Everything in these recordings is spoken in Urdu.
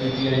PTI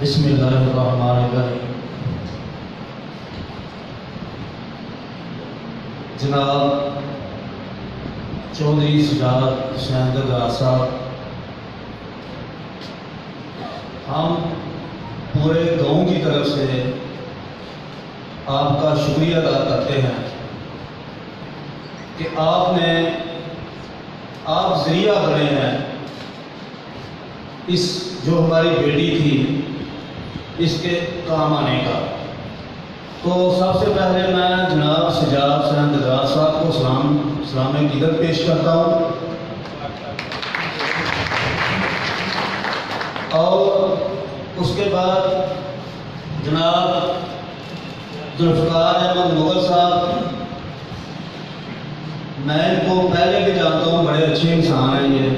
بسم اللہ الرحمن الرحیم۔ جناب چودھری سجاد حسین دلدار صاحب، ہم پورے گاؤں کی طرف سے آپ کا شکریہ ادا کرتے ہیں کہ آپ ذریعہ بنے ہیں اس جو ہماری بیٹی تھی اس کے کام آنے کا۔ تو سب سے پہلے میں جناب سجاد حسین دلدار صاحب کو سلام عقیدت پیش کرتا ہوں، اور اس کے بعد جناب ذوالفقار احمد مغل صاحب، میں ان کو پہلے بھی جانتا ہوں، بڑے اچھے انسان ہیں، یہ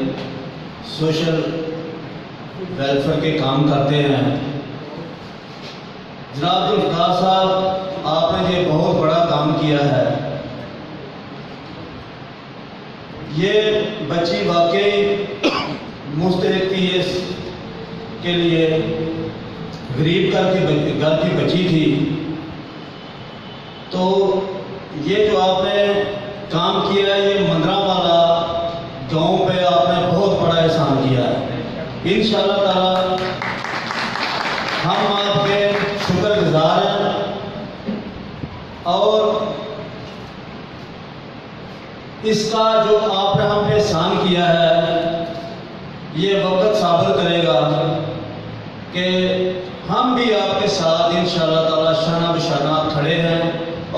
سوشل ویلفیئر کے کام کرتے ہیں۔ جناب ذوالفقار صاحب، آپ نے یہ بہت بڑا کام کیا ہے، یہ بچی واقعی مستحق تھی، اس کے لیے غریب گھر کی بچی تھی۔ تو یہ جو آپ نے کام کیا ہے، یہ مندرہ والا گاؤں پہ آپ نے بہت بڑا احسان کیا ہے۔ انشاءاللہ تعالی ہم آپ کے شکر گزار ہیں، اور اس کا جو آپ نے ہم پہ احسان کیا ہے، یہ وقت ثابت کرے گا کہ ہم بھی آپ کے ساتھ انشاءاللہ تعالی شانہ بشانہ کھڑے ہیں،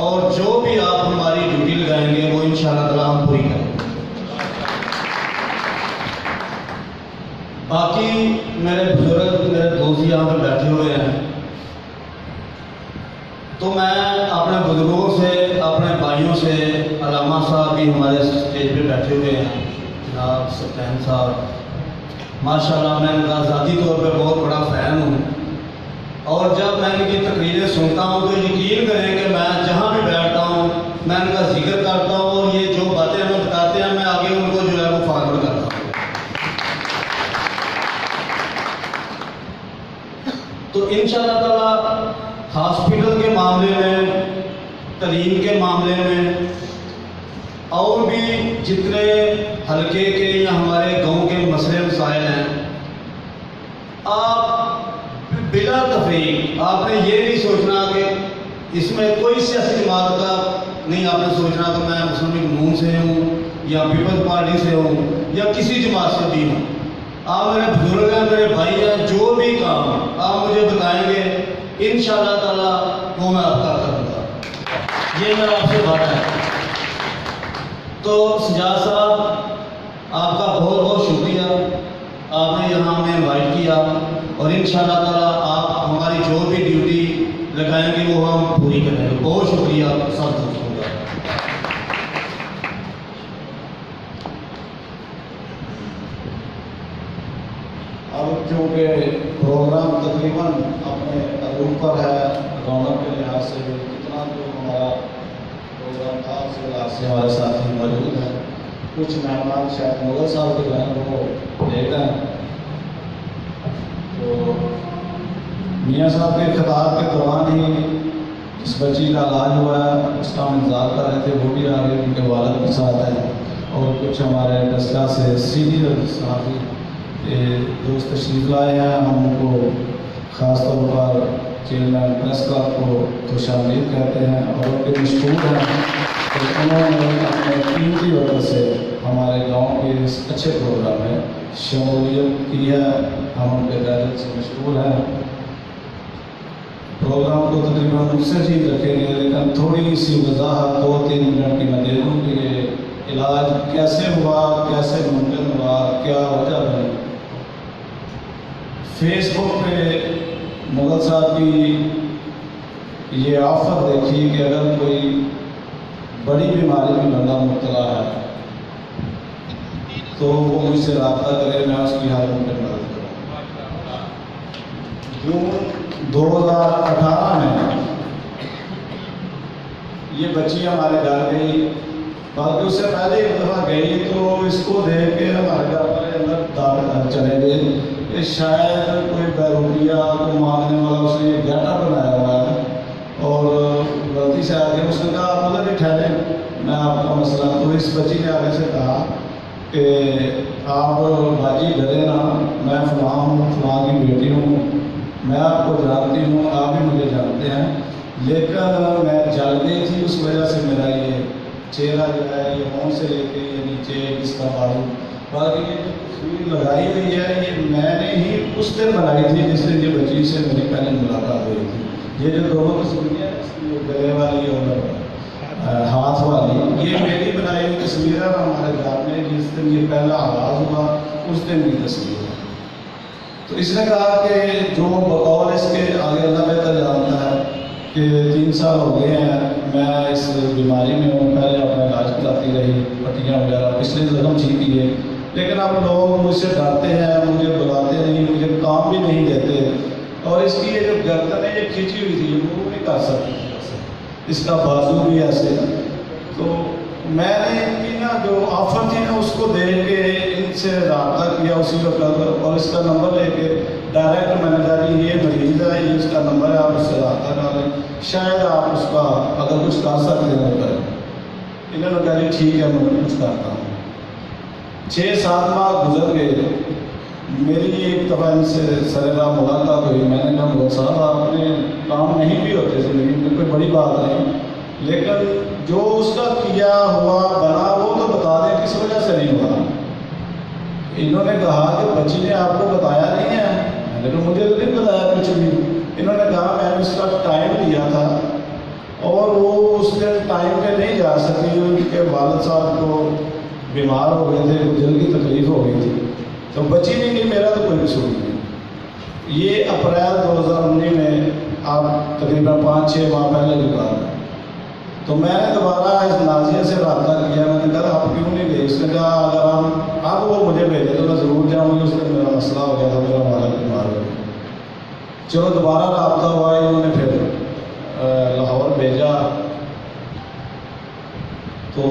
اور جو بھی آپ ہماری ڈیوٹی لگائیں گے وہ انشاءاللہ تعالی ہم پوری کریں گے۔ باقی میرے بزرگ، میرے دوست یہاں پہ بیٹھے ہوئے ہیں، تو میں اپنے بزرگوں سے، اپنے بھائیوں سے، علامہ صاحب بھی ہمارے اسٹیج پہ بیٹھے ہوئے ہیں، جناب سلطان صاحب، ماشاءاللہ میں ان کا ذاتی طور پہ بہت بڑا فین ہوں، اور جب میں ان کی تقریریں سنتا ہوں تو یقین کریں کہ میں جہاں بھی بیٹھتا ہوں میں ان کا ذکر کرتا ہوں، اور یہ جو باتیں ہمیں بتاتے ہیں میں آگے ان کو جو ہے وہ فارورڈ کرتا ہوں۔ تو انشاءاللہ تعالی ہاسپٹل کے معاملے میں، تعلیم کے معاملے میں، اور بھی جتنے حلقے کے یا ہمارے گاؤں کے مسئلے مسائل ہیں، آپ بلا تفریق، آپ نے یہ نہیں سوچنا کہ اس میں کوئی سیاسی جماعت کا نہیں، آپ نے سوچنا کہ میں مسلم لیگ نون سے ہوں یا پیپلز پارٹی سے ہوں یا کسی جماعت سے بھی ہوں۔ آپ میرے بزرگ ہیں، میرے بھائی ہیں، جو بھی کام آپ مجھے بتائیں گے انشاءاللہ تعالی وہ میں آپ کا کروں گا، یہ میرا آپ سے بات ہے۔ تو سجاد صاحب، آپ کا بہت بہت شکریہ، آپ نے یہاں ہمیں انوائٹ کیا، اور انشاءاللہ تعالی آپ ہماری جو بھی ڈیوٹی لگائیں گے وہ ہم پوری کریں گے۔ بہت شکریہ سب دوستوں کا۔ اب چونکہ پروگرام تقریباً اپنے عروج پر ہے، رونق کے لحاظ سے کتنا جو ہمارا پروگرام تھا اس کے لحاظ سے ہمارے ساتھی موجود ہیں، کچھ مہمان شاید مغل صاحب کے جو ہیں وہ دیکھ رہے ہیں، تو میاں صاحب کے خطاب کے دوران ہی جس بچی کا علاج ہوا ہے اس کا ہم انتظار کر رہے تھے، وہ بھی آگے ان کے والد کے ساتھ ہیں، اور کچھ ہمارے ڈسکا سے سینئر صحافی دوست تشریف لائے ہیں، ہم ان کو خاص طور پر چیئرمین پریس کلب کو خوش آمدید کہتے ہیں، اور ان کے مشکور ہیں کہ انہوں نے اپنے قیمتی وقت سے ہمارے گاؤں کے اس اچھے پروگرام میں شمولیت کی ہے، ہم ان کے دل سے مشکور ہیں۔ پروگرام کو تقریباً مختصر رکھیں گے، لیکن تھوڑی سی وضاحت 2-3 منٹ کی میں دے دوں کہ یہ علاج کیسے ہوا، کیسے ممکن ہوا، کیا وجہ بنی۔ فیس بک پہ مغل صاحب کی یہ آفر دیکھی کہ اگر کوئی بڑی بیماری میں بندہ مبتلا ہے تو وہ مجھ سے رابطہ کرے، میں اس کی حالت پہ مدد کروں۔ جون 2018 میں یہ بچی ہمارے گھر گئی، بلکہ اس سے پہلے ایک دفعہ گئی تو اس کو دیکھ کے ہمارے گھر والے اندر چلے گئے کہ شاید کوئی بیروٹیا کو مانگنے والا اس نے یہ گیٹ اپ بنایا ہوا ہے اور غلطی سے آگے اس نے کہا آپ ادھر ہی ٹھہرے، میں آپ کا مسئلہ، تو اس بچی نے آگے سے کہا کہ آپ باجی ڈرے نا، میں فلاں ہوں، فلاں کی بیٹی ہوں، میں آپ کو جانتی ہوں، آپ بھی مجھے جانتے ہیں، لیکن میں جل گئی تھی، اس وجہ سے میرا یہ چہرہ جو ہے یہ ہون سے لے کے یہ نیچے اس کا بازو، باقی یہ جو تصویر لگائی ہوئی ہے یہ میں نے ہی اس دن بنائی تھی جس دن یہ بچی سے میری پہلے ملاقات ہوئی تھی۔ یہ جو دونوں تصویریں ہیں اس کی گلے والی اور ہاتھ والی، یہ میری بنائی ہوئی تصویر ہے ہمارے گھر میں، جس دن یہ پہلا آغاز ہوا اس دن کی تصویر ہے۔ تو اس نے کہا کہ جو بقول اس کے آگے اللہ بہتر جانتا ہے کہ 3 سال ہو گئے ہیں میں اس بیماری میں ہوں، پہلے اپنا علاج کراتی رہی، پٹیاں وغیرہ، پچھلے زخم ٹھیک کیے، لیکن اب لوگ مجھ سے ڈرتے ہیں، مجھے بلاتے نہیں، مجھے کام بھی نہیں دیتے، اور اس کی یہ جو گردن ہے یہ کھینچی ہوئی تھی، وہ نہیں کر سکتی ایسے، اس کا بازو بھی ایسے، تو میں نے ان کی نا جو آفر تھی نا اس کو دیکھ کے ان سے رابطہ کیا اسی وقت، اور اس کا نمبر لے کے ڈائریکٹ میں نے کہا کہ یہ مریض ہے، یہ اس کا نمبر ہے، آپ اس سے رابطہ کر لیں، شاید آپ اس کا اگر کچھ کر سکتے ہیں تو کریں۔ انہوں نے کہا جی ٹھیک ہے میں کچھ کرتا ہوں۔ 6-7 ماہ گزر گئے، میری ایک دفعہ ان سے سرراہ ملاقات ہوئی، میں نے کہا بہت صاحب آپ نے کام نہیں بھی ہوتے زندگی میں، کوئی بڑی بات نہیں، لیکن جو اس کا کیا ہوا بنا وہ تو بتا دیں کس وجہ سے نہیں ہوا۔ انہوں نے کہا کہ بچی نے آپ کو بتایا نہیں ہے، میں نے کہا مجھے تو نہیں بتایا کچھ بھی۔ انہوں نے کہا میں نے اس کا ٹائم لیا تھا اور وہ اس کے ٹائم پہ نہیں جا سکی، ان کے والد صاحب کو بیمار ہو گئے تھے، دل کی تکلیف ہو گئی تھی، تو بچی نے کہ میرا تو کوئی قصور نہیں۔ یہ اپریل 2019 میں آپ تقریباً 5-6 ماہ پہلے کی بات ہے، تو میں نے دوبارہ اس نازیہ سے رابطہ کیا، میں نے کہا آپ کیوں نہیں گئے؟ اس نے کہا اگر ہم اب وہ مجھے بھیجے تو میں ضرور جاؤں گی، اس دن میرا مسئلہ ہو گیا تھا، میرا والد بیمار ہو گیا۔ چلو دوبارہ رابطہ ہوا، انہوں نے پھر لاہور بھیجا، تو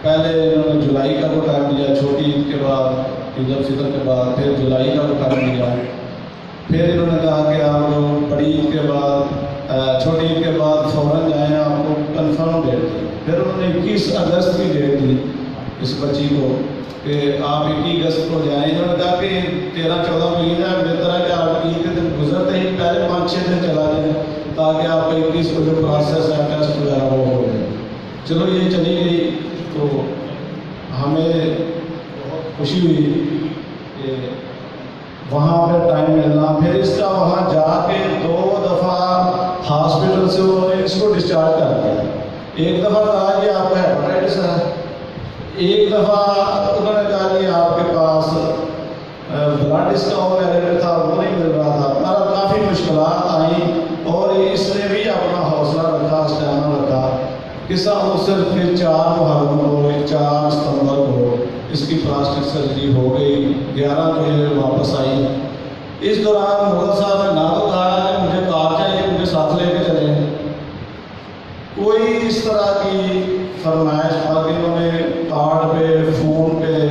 پہلے انہوں نے جولائی کا کو ٹائم دیا، چھوٹی عید کے بعد، عید الفطر کے بعد، پھر جولائی کا کو ٹائم دیا، پھر انہوں نے کہا کہ آپ بڑی عید کے بعد، چھوٹی عید کے بعد فوراً جائیں، آپ کو کنفرم ڈیٹ دی۔ پھر انہوں نے 21 اگست کی ڈیٹ دی اس بچی کو کہ آپ 21 اگست کو جائیں۔ انہوں نے کہا کہ 13-14 مہینہ بہتر ہے کہ آپ عید کے دن گزرتے ہی پہلے 5-6 دن چلا جائیں تاکہ آپ کا 21 کو جو پروسیس ہے ٹیسٹ وغیرہ وہ ہو جائے۔ چلو یہ چلی گئی، تو ہمیں بہت خوشی ہوئی کہ وہاں پہ ٹائم ملنا، پھر اس کا وہاں جا کے 2 دفعہ ہاسپٹل سے انہوں نے اس کو ڈسچارج کر دیا۔ ایک دفعہ کہا کہ آپ کا ہیپاٹائٹس ہے، ایک دفعہ انہوں نے کہا کہ آپ کے پاس بلڈ اس کا اویلیبل تھا، وہ نہیں مل رہا تھا، اور کافی مشکلات آئیں، اور اس نے بھی اپنا حوصلہ رکھا، اسٹیمنا رکھا۔ قصہ صرف 4 محرم کو، 4 ستمبر کو اس کی پلاسٹک سرجری ہو گئی، 11 کو یہ واپس آئی۔ اس دوران مغل صاحب نے نہ تو کہا کہ مجھے کار چاہیے، مجھے ساتھ لے کے چلے، کوئی اس طرح کی فرمائش، باقی انہوں نے کارڈ پہ، فون پہ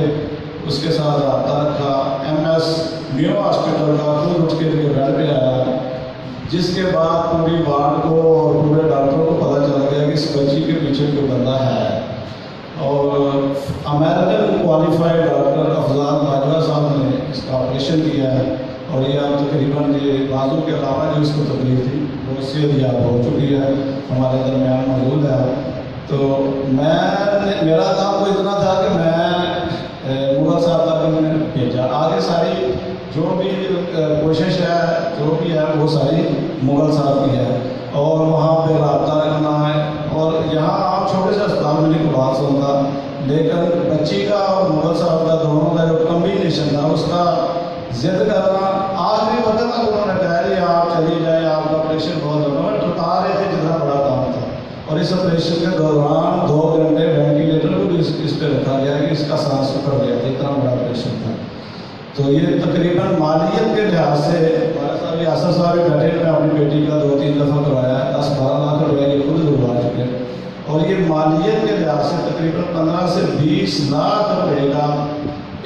اس کے ساتھ رابطہ رکھا۔ MS نیو ہاسپٹل کا خود اٹھ کے بیڈ پہ آیا، جس کے بعد پوری وارڈ کو اور پورے ڈاکٹروں کو پتہ چل گیا کہ اس بچی کے پیچھے کوئی بندہ ہے، اور American qualified doctor Afzal Bajwa صاحب نے اس کا آپریشن کیا ہے، اور یہ اب تقریباً یہ بازو کے علاوہ جو اس کو تکلیف تھی وہ صحت یاب ہو چکی ہے، ہمارے درمیان موجود ہے۔ تو میرا کام کو اتنا تھا کہ میں مغل صاحب تک میں نے بھیجا، آگے ساری جو بھی کوشش ہے جو بھی ہے وہ ساری مغل صاحب کی ہے، اور وہاں پہ رابطہ رکھنا ہے، اور یہاں آپ چھوٹے سے اسپتال میں نہیں بات سنتا، لیکن بچی کا اور مغل صاحب کا دونوں کا جو کمبینیشن تھا اس کا ضد کرنا، آخری وقت تک انہوں نے کہا کہ آپ چلی جائیں، آپ کا آپریشن بہت ہوگا، ٹھٹا رہے تھے جتنا بڑا کام تھا، اور اس آپریشن کے دوران 2 گھنٹے وینٹیلیٹر کو بھی اس پہ رکھا گیا کہ اس کا سانس اتر گیا تھا، اتنا بڑا آپریشن تھا۔ تو یہ تقریباً مالیت کے لحاظ سے ہمارے صاحب یاسر صاحب بھی بیٹھے، میں اپنی بیٹی کا 2-3 دفعہ کروایا ہے، 10-12 لاکھ روپئے یہ خود لگوا چکے، اور یہ مالیت کے لحاظ سے تقریباً 15 سے 20 لاکھ روپئے کا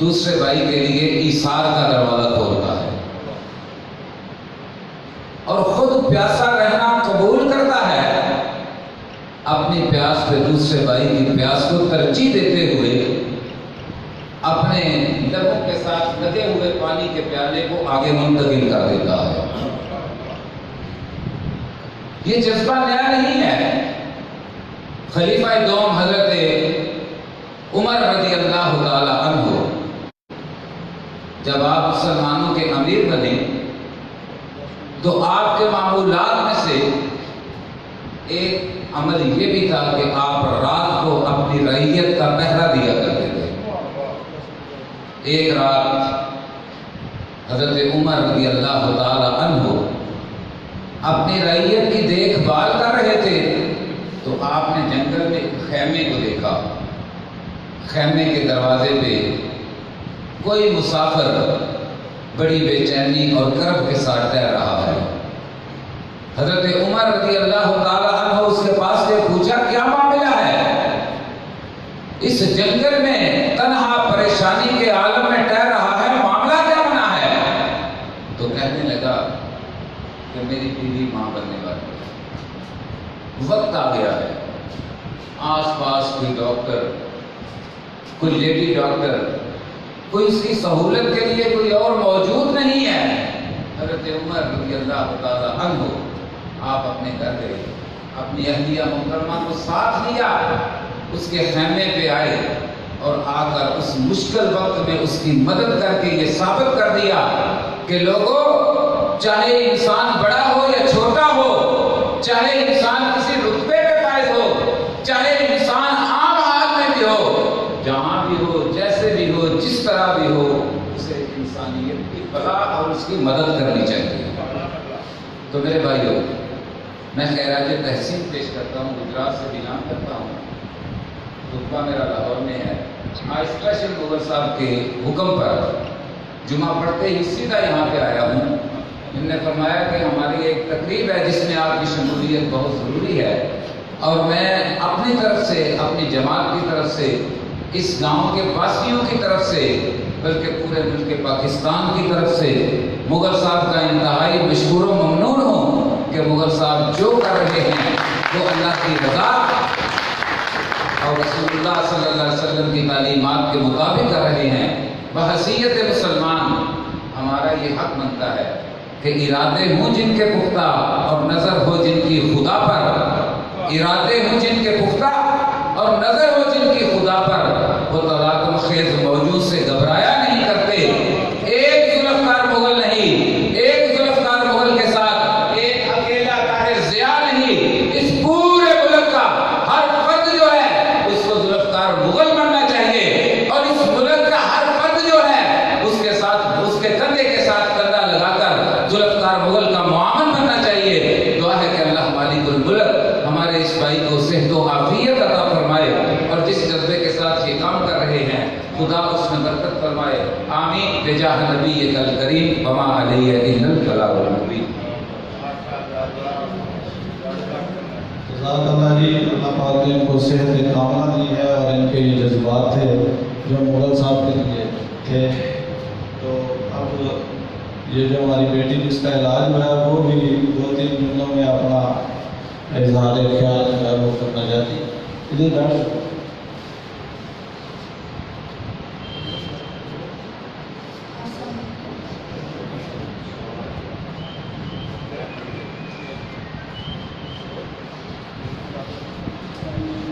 دوسرے بھائی کے لیے ایثار کا دروازہ کھولتا ہے اور خود پیاسا رہنا قبول کرتا ہے، اپنی پیاس پہ دوسرے بھائی کی پیاس کو ترجیح دیتے ہوئے اپنے لبوں کے ساتھ لگے ہوئے پانی کے پیالے کو آگے منتقل کر دیتا ہے۔ یہ جذبہ نیا نہیں ہے۔ خلیفہ دوم حضرت عمر رضی اللہ تعالی عنہ جب آپ مسلمانوں کے امیر بنے تو آپ کے معمولات میں سے ایک عمل یہ بھی تھا کہ آپ رات کو اپنی رعیت کا پہرا دیا کرتے تھے۔ ایک رات حضرت عمر رضی اللہ تعالی عنہ اپنی رعیت کی دیکھ بھال کر رہے تھے تو آپ نے جنگل میں خیمے کو دیکھا۔ خیمے کے دروازے پہ کوئی مسافر بڑی بے چینی اور کرب کے ساتھ ٹہر رہا ہے۔ حضرت عمر رضی اللہ تعالی عنہ اس کے پاس سے پوچھا کیا معاملہ ہے؟ اس جنگل میں تنہا پریشانی کے عالم میں ٹہر رہا ہے، معاملہ کیا بنا ہے؟ تو کہنے لگا کہ میری بیوی ماں بننے والی ہے، وقت آ گیا ہے، آس پاس کوئی ڈاکٹر، کوئی لیڈی ڈاکٹر، کوئی اس کی سہولت کے لیے کوئی اور موجود نہیں ہے۔ حضرت عمر رضی اللہ تعالی عنہ آپ اپنے گھر گئے، اپنی اہلیہ محترمہ کو ساتھ لیا، اس کے خیمے پہ آئے اور آ کر اس مشکل وقت میں اس کی مدد کر کے یہ ثابت کر دیا کہ لوگوں، چاہے انسان بڑا ہو یا چھوٹا ہو، چاہے انسان کسی رتبے پہ فائز ہو، چاہے انسان عام حال میں بھی ہو، جہاں بھی ہو، جیسے بھی ہو، جس طرح بھی ہو، اسے انسانیت کی فلاح اور اس کی مدد کرنی چاہیے۔ تو میرے بھائیوں، میں خیراج تحسین پیش کرتا ہوں، گجرات سے بیان کرتا ہوں، خطبہ میرا لاہور میں ہے۔ آج اسپیشل مغل صاحب کے حکم پر جمعہ پڑھتے ہی سیدھا یہاں پہ آیا ہوں۔ انہوں نے فرمایا کہ ہماری ایک تقریب ہے جس میں آپ کی شمولیت بہت ضروری ہے، اور میں اپنی طرف سے، اپنی جماعت کی طرف سے، اس گاؤں کے واسیوں کی طرف سے، بلکہ پورے ملک پاکستان کی طرف سے مغل صاحب کا انتہائی مشکور و ممنون ہوں کہ مغل صاحب جو کر رہے ہیں وہ اللہ کی رضا اور رسول اللہ صلی اللہ علیہ وسلم کی تعلیمات کے مطابق کر رہے ہیں۔ بحیثیت مسلمان ہمارا یہ حق بنتا ہے کہ ارادے ہوں جن کے پختہ اور نظر ہو جن کی خدا پر، ارادے ہوں جن کے پختہ اور نظر ہو جن کی خدا پر، وہ تلاطم خیز موجود سے گھبرایا نہیں کرتے۔ ایک ذوالفقار مغل نہیں، ایک ذوالفقار مغل کے ساتھ ایک اکیلا طاہر ضیاء نہیں، اس پورے ملک کا ہر فرد جو ہے اس کو ذوالفقار مغل بننا چاہیے، اور اس ملک کا ہر فرد جو ہے اس کے ساتھ، اس کے کندھے کے ساتھ کندھا لگا کر ذوالفقار مغل کا معاون بننا چاہیے۔ دعا ہے کہ اللہ مالک الملک ہمارے اس بھائی کو صحت و عافیت عطا فرمائے، اور جس جذبے کے ساتھ یہ کام کر رہے ہیں خدا اس میں برکت فرمائے، آمین بجاہ نبی الکریم وما علیہ الا البلاغ المبین۔ جزاک اللہ جی، اللہ پاک نے ان کو صحت کاملہ دی ہے، اور ان کے یہ جذبات تھے جو مغل صاحب کے لیے تھے۔ تو اب یہ جو ہماری بیٹی جس کا علاج ہوا ہے وہ بھی 2-3 دنوں میں اپنا اظہار خیال جو ہے وہ کرنا چاہتی ہے۔ ادھر بیٹھ۔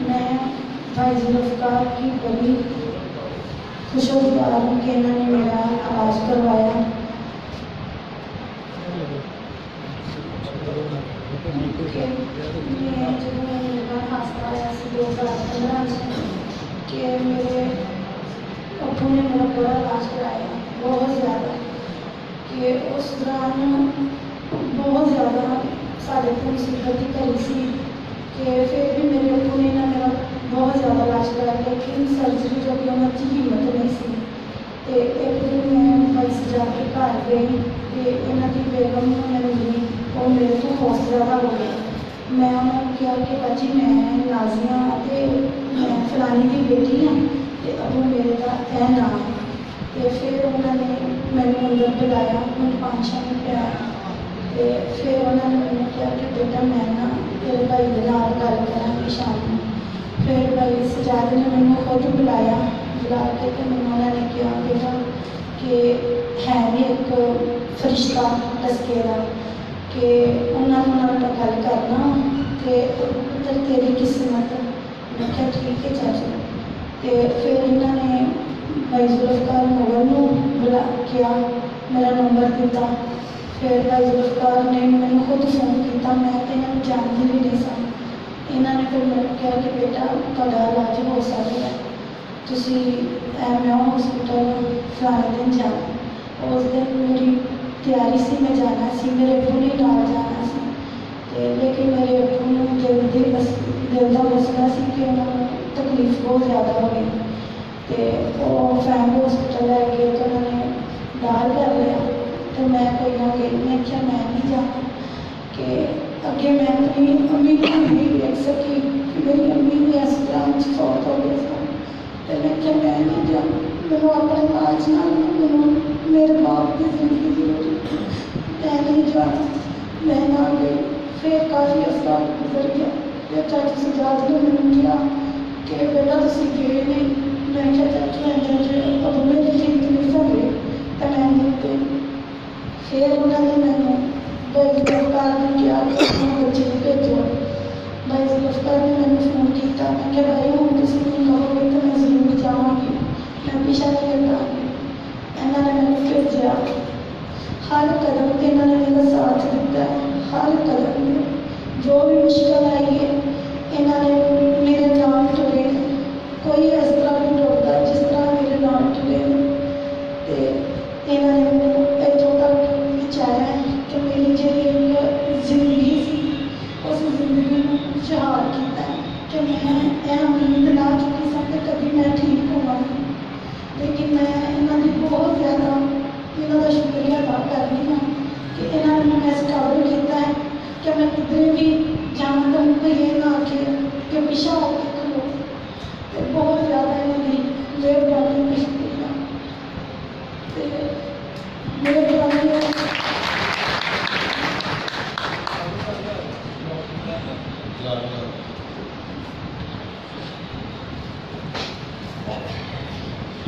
میں بھائی ذوالفقار کی بڑی خوشگوار ہوں کہ انہوں نے میرا علاج کروایا۔ جب میرا حادثہ آیا 2015 میں کہ میرے ابو نے میرا بڑا علاج کرایا، بہت زیادہ، کہ اس دوران بہت زیادہ سارے کو مصیبت ہی کری سی کہ پھر بھی میرے ابو نے میرا بہت زیادہ علاج کرایا، لیکن سرجری جو کہ انہوں کی ہمت نہیں سی۔ تو ایک دن میں بھائی سے جا کے گھر گئی کہ انہوں کی بیگم میں ملی، وہ میرے تو بہت زیادہ ہو گیا۔ میں انہوں نے کیا کہ باجی میں نازیہ تے میں فلانی کی بیٹی ہوں، تے ابو میرے کا اے نام، ਤੇ ਫਿਰ ਉਹਨਾਂ ਨੇ ਮੈਨੂੰ ਅੰਦਰ ਬੁਲਾਇਆ, ਮੈਨੂੰ 5-6 ਮਿੰਟ ਪਿਆਇਆ ਤੇ ਫਿਰ ਉਹਨਾਂ ਨੇ ਮੈਨੂੰ ਕਿਹਾ ਕਿ ਬੇਟਾ ਮੈਂ ਨਾ ਤੇਰੇ ਭਾਈ ਦੇ ਨਾਲ ਗੱਲ ਕਰਾਂਗੀ ਸ਼ਾਮ ਨੂੰ। ਫਿਰ ਭਾਈ ਸਜਾਦ ਨੇ ਮੈਨੂੰ ਖੁਦ ਬੁਲਾਇਆ, ਬੁਲਾ ਕੇ ਤੇ ਮੈਨੂੰ ਉਹਨਾਂ ਨੇ ਕਿਹਾ ਬੇਟਾ ਕਿ ਹੈ ਵੀ ਇੱਕ ਫਰਿਸ਼ਤਾ ਲਸਕੇ ਦਾ ਕਿ ਉਹਨਾਂ ਨਾਲ ਆਪਾਂ ਗੱਲ ਕਰਨਾ ਤੇ ਪੁੱਤਰ ਤੇਰੀ ਕਿਸਮਤ। ਮੈਂ ਕਿਹਾ ਠੀਕ ਹੈ ਚਾਚੀ। ਤੇ ਫਿਰ ਇਹਨਾਂ ਨੇ ਭਾਈ ਜ਼ੁਲਫਕਾਰ ਮੁਗਲ ਨੂੰ ਬੁਲਾ ਕਿਹਾ, ਮੇਰਾ ਨੰਬਰ ਦਿੱਤਾ। ਫਿਰ ਭਾਈ ਜ਼ੁਲਫਕਾਰ ਨੇ ਮੈਨੂੰ ਖੁਦ ਫੋਨ ਕੀਤਾ, ਮੈਂ ਤਾਂ ਇਹਨਾਂ ਨੂੰ ਜਾਣਦੀ ਵੀ ਨਹੀਂ ਸਾਂ। ਇਹਨਾਂ ਨੇ ਫਿਰ ਮੈਨੂੰ ਕਿਹਾ ਕਿ ਬੇਟਾ ਤੁਹਾਡਾ ਇਲਾਜ ਹੋ ਸਕਦਾ ਹੈ, ਤੁਸੀਂ ਐਮਓ ਹਸਪੀਟਲ ਫਲਾਣੇ ਦਿਨ ਜਾਣਾ। ਉਸ ਦਿਨ ਮੇਰੀ ਤਿਆਰੀ ਸੀ, ਮੈਂ ਜਾਣਾ ਸੀ, ਮੇਰੇ ਅੱਬੂ ਨੇ ਨਾਲ ਜਾਣਾ ਸੀ ਤੇ ਲੇਕਿਨ ਮੇਰੇ ਅੱਬੂ ਨੂੰ ਦਿਲ ਦਾ ਮਸਲਾ ਸੀ ਕਿ ਉਹਨਾਂ ਨੂੰ ਤਕਲੀਫ ਬਹੁਤ ਜ਼ਿਆਦਾ ਹੋ ਗਈ ਤੇ ਉਹ ਫੈਮਿਲੀ ਹਸਪੀਟਲ ਲੈ ਗਏ ਤੇ ਉਹਨਾਂ ਨੇ ਦਾਖਲ ਕਰ ਲਿਆ। ਤੇ ਮੈਂ ਕੋਈ ਨਾ ਗਈ, ਮੈਂ ਕਿਹਾ ਮੈਂ ਨਹੀਂ ਜਾਣਾ ਕਿ ਅੱਗੇ ਮੈਂ ਆਪਣੀ ਅੰਮੀ ਨੂੰ ਨਹੀਂ ਵੇਖ ਸਕੀ ਕਿ ਮੇਰੀ ਅੰਮੀ ਵੀ ਇਸ ਤਰ੍ਹਾਂ ਚ ਫੌਤ ਹੋ ਗਈ ਸੀ। ਤੇ ਮੈਂ ਕਿਹਾ ਮੈਂ ਨਹੀਂ ਜਾਣਾ, ਮੈਨੂੰ ਆਪਣੇ ਬਾਜ ਨਾਲ ਮੈਨੂੰ ਮੇਰੇ ਬਾਪ ਦੀ ਜ਼ਿੰਦਗੀ ਜ਼ਰੂਰੀ, ਮੈਂ ਨਹੀਂ ਜਾਣਾ। ਮੈਂ ਨਾ ਗਈ। ਫਿਰ ਕਾਫੀ ਅਰਸਾ ਗੁਜ਼ਰ ਗਿਆ। ਫਿਰ ਚਾਚੀ ਸਜਾਦ ਨੇ ਮੈਨੂੰ ਕਿਹਾ ਕਿ ਬੇਟਾ ਤੁਸੀਂ ਗਏ ਨਹੀਂ। ਮੈਂ ਕਿਹਾ ਚਾਚੀ ਅੰਦਰ ਉਦੋਂ ਮੇਰੀ ਤਕਲੀਫ ਹੋ ਗਈ ਤਾਂ ਮੈਂ ਨਹੀਂ ਗਈ। ਫਿਰ ਉਹਨਾਂ ਨੇ ਮੈਨੂੰ ਭਾਈ ਜ਼ੁਲਫਕਾਰ ਨੇ ਕਿਹਾ ਕਿ ਆਪਣੇ ਬੱਚੇ ਨੂੰ ਭੇਜੋ। ਭਾਈ ਜ਼ੁਲਫਕਾਰ ਨੇ ਮੈਨੂੰ ਫੋਨ ਕੀਤਾ, ਮੈਂ ਕਿਹਾ ਭਾਈ ਹੁਣ ਤੁਸੀਂ ਮੈਨੂੰ ਕਹੋਗੇ ਤਾਂ ਮੈਂ ਜ਼ਰੂਰ ਜਾਵਾਂਗੀ, ਮੈਂ ਪਿੱਛਾ ਨਹੀਂ ਹਟਾਂਗੀ। ਇਹਨਾਂ ਨੇ ਮੈਨੂੰ ਭੇਜਿਆ। ਹਰ ਕਦਮ 'ਤੇ ਇਹਨਾਂ ਨੇ ਮੇਰਾ ਸਾਥ ਦਿੱਤਾ, ਹਰ ਕਦਮ 'ਤੇ ਜੋ ਵੀ ਮੁਸ਼ਕਲ ਆਈ ਹੈ ਇਹਨਾਂ ਨੇ ਮੇਰੇ ਨਾਲ ਤੁਰੇ। ਕੋਈ ਇਸ ਤਰ੍ਹਾਂ ਨਹੀਂ ਟੁਰਦਾ ਜਿਸ ਤਰ੍ਹਾਂ ਮੇਰੇ ਨਾਲ ਤੁਰੇ ਤੇ ਇਹਨਾਂ ਨੇ ਮੈਨੂੰ ਇੱਥੋਂ ਤੱਕ ਪਹੁੰਚਾਇਆ ਕਿ ਮੇਰੀ ਜਿਹੜੀ ਇੱਕ ਜ਼ਿੰਦਗੀ ਸੀ ਉਸ ਜ਼ਿੰਦਗੀ ਨੂੰ ਖੁਸ਼ਹਾਲ ਕੀਤਾ ਕਿ ਮੈਂ ਇਹ ਉਮੀਦ ਲਾ ਚੁੱਕੀ ਸਾਂ ਕਿ ਕਦੀ ਮੈਂ ਠੀਕ ਹੋਵਾਂਗੀ। ਲੇਕਿਨ ਮੈਂ ਇਹਨਾਂ ਦੀ ਬਹੁਤ ਜ਼ਿਆਦਾ ਇਹਨਾਂ ਦਾ ਸ਼ੁਕਰੀਆ ਅਦਾ ਕਰਦੀ ਹਾਂ ਕਿ ਇਹਨਾਂ ਨੇ ਮੈਨੂੰ ਇਸ ਕਾਬਿਲ ਕੀਤਾ ਹੈ ਕਿ ਮੈਂ ਕਿਧਰੇ ਵੀ ਜਾਵਾਂ ਤਾਂ ਕੋਈ ਇਹ ਨਾ ਆਖੇ ਕਿ ਪਿੱਛਾ ਹੋ ਕੇ ਖਲੋ। ਤੇ ਬਹੁਤ ਜ਼ਿਆਦਾ ਇਹਨਾਂ ਦੀ ਮਿਹਰਬਾਨੀ ਦਾ ਸ਼ੁਕਰੀਆ ਤੇ ਮਿਹਰਬਾਨੀ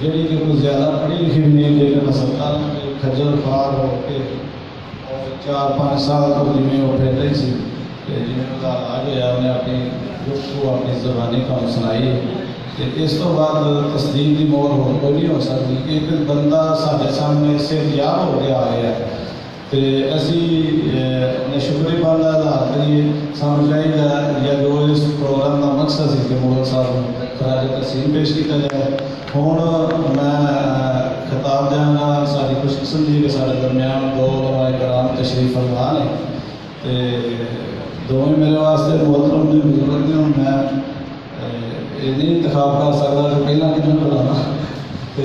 ਜਿਹੜੀ ਕਿ ਕੋਈ ਜ਼ਿਆਦਾ ਪੜ੍ਹੀ ਲਿਖੀ ਵੀ ਨਹੀਂ ਲੇਕਿਨ ਹਸਪਤਾਲ ਦੇ ਖੱਜਲ ਖੁਆਰ ਹੋ ਕੇ ਔਰ 4-5 ਸਾਲ ਤੋਂ ਜਿਵੇਂ ਉਹ ਫਿਰ ਰਹੀ ਸੀ ਤੇ ਜਿਵੇਂ ਉਹਦਾ ਇਲਾਜ ਹੋਇਆ ਉਹਨੇ ਆਪਣੀ ਦੁੱਖ ਆਪਣੀ ਜ਼ੁਬਾਨੀ ਕੰਮ ਸੁਣਾਈ। ਤੇ ਇਸ ਤੋਂ ਬਾਅਦ ਤਸਦੀਕ ਦੀ ਮੋਹਰ ਹੋਰ ਕੋਈ ਨਹੀਂ ਹੋ ਸਕਦੀ ਕਿ ਇੱਕ ਬੰਦਾ ਸਾਡੇ ਸਾਹਮਣੇ ਸਿਰਯਾਬ ਹੋ ਕੇ ਆ ਰਿਹਾ ਤੇ ਅਸੀਂ ਸ਼ੁਕਰੀਆ ਦਾ ਆਧਾਰ ਕਰੀਏ। ਸਾਨੂੰ ਚਾਹੀਦਾ ਜਾਂ ਜੋ ਇਸ ਪ੍ਰੋਗਰਾਮ ਦਾ ਮਕਸਦ ਸੀ ਕਿ ਮੁਗਲ ਸਾਹਿਬ ਨੂੰ ਖਰਾਜ ਤਸੀਮ ਪੇਸ਼ ਕੀਤਾ ਜਾਏ। ਹੁਣ ਮੈਂ ਖਿਤਾਬ ਦਿਆਂਗਾ ਸਾਡੀ ਖੁਸ਼ਕਿਸਮਤੀ ਕਿ ਸਾਡੇ ਦਰਮਿਆਨ ਦੋ ਉਲਮਾ ਇਕਰਾਮ ਤਸ਼ਰੀਫ ਫਰਮਾ ਨੇ ਤੇ ਦੋਵੇਂ ਮੇਰੇ ਵਾਸਤੇ ਮੁਹਤਰਮ ਨੇ ਬਜ਼ੁਰਗ ਨੇ। ਹੁਣ ਮੈਂ ਇਹ ਨਹੀਂ ਇੰਤਖਾਬ ਕਰ ਸਕਦਾ ਕਿ ਪਹਿਲਾਂ ਕਿਹਨੂੰ ਬੁਲਾਉਣਾ ਤੇ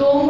2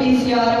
PCR